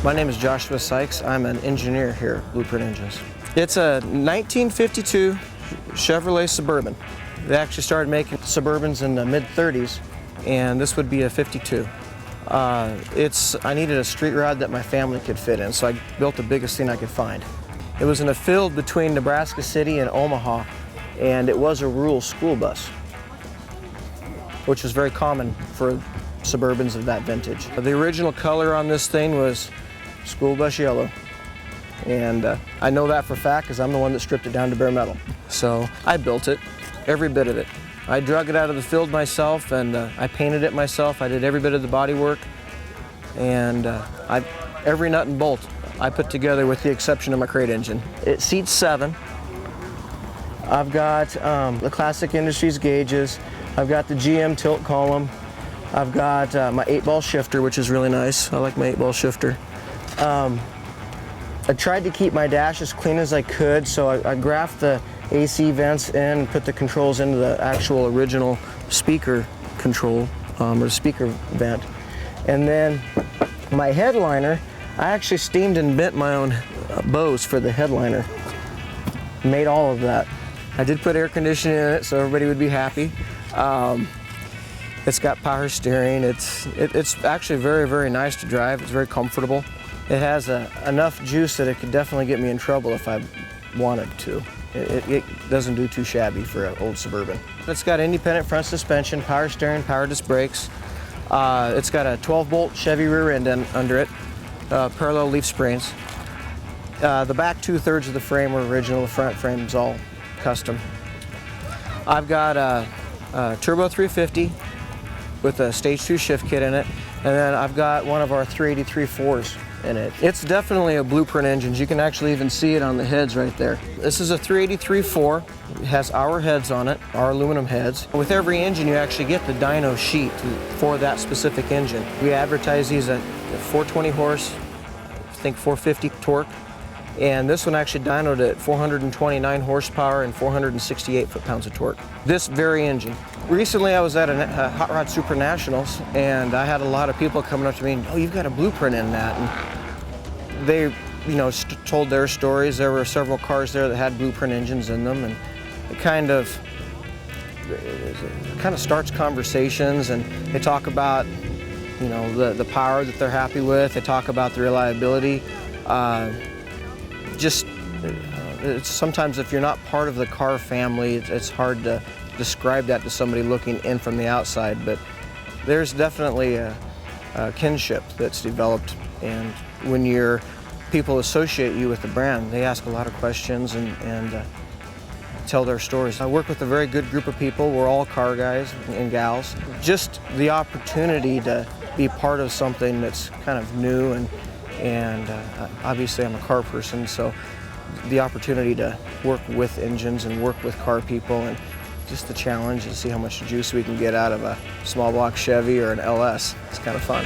My name is Joshua Sykes. I'm an engineer here at BluePrint Engines. It's a 1952 Chevrolet Suburban. They actually started making Suburbans in the mid-30s, and this would be a 52. I needed a street rod that my family could fit in, so I built the biggest thing I could find. It was in a field between Nebraska City and Omaha, and it was a rural school bus, which was very common for Suburbans of that vintage. The original color on this thing was school bus yellow, and I know that for a fact because I'm the one that stripped it down to bare metal. So I built it, every bit of it. I drug it out of the field myself, and I painted it myself. I did every bit of the body work, and every nut and bolt I put together with the exception of my crate engine. It seats 7. I've got the Classic Industries gauges. I've got the GM tilt column. I've got my 8-ball shifter, which is really nice. I like my 8-ball shifter. I tried to keep my dash as clean as I could, so I graphed the AC vents in and put the controls into the actual original speaker control, or speaker vent. And then my headliner, I actually steamed and bent my own bows for the headliner. Made all of that. I did put air conditioning in it so everybody would be happy. It's got power steering. It's actually very, very nice to drive. It's very comfortable. It has enough juice that it could definitely get me in trouble if I wanted to. It doesn't do too shabby for an old Suburban. It's got independent front suspension, power steering, power disc brakes. It's got a 12-bolt Chevy rear end under it, parallel leaf springs. The back 2/3 of the frame were original. The front frame is all custom. I've got a Turbo 350 with a Stage 2 shift kit in it, and then I've got one of our 383-4s in it. It's definitely a BluePrint engine. You can actually even see it on the heads right there. This is a 383-4. It has our heads on it, our aluminum heads. With every engine, you actually get the dyno sheet for that specific engine. We advertise these at 420 horse, I think 450 torque. And this one actually dynoed at 429 horsepower and 468 foot-pounds of torque. This very engine. Recently I was at a Hot Rod Super Nationals, and I had a lot of people coming up to me and, oh, you've got a BluePrint in that. And they, told their stories. There were several cars there that had BluePrint engines in them, and it kind of starts conversations, and they talk about, the power that they're happy with. They talk about the reliability. Sometimes if you're not part of the car family, it's hard to describe that to somebody looking in from the outside, but there's definitely a kinship that's developed, and when people associate you with the brand, they ask a lot of questions and tell their stories. I work with a very good group of people. We're all car guys and gals. Just the opportunity to be part of something that's kind of new, and obviously I'm a car person, so the opportunity to work with engines and work with car people, and just the challenge to see how much juice we can get out of a small block Chevy or an LS. It's kind of fun.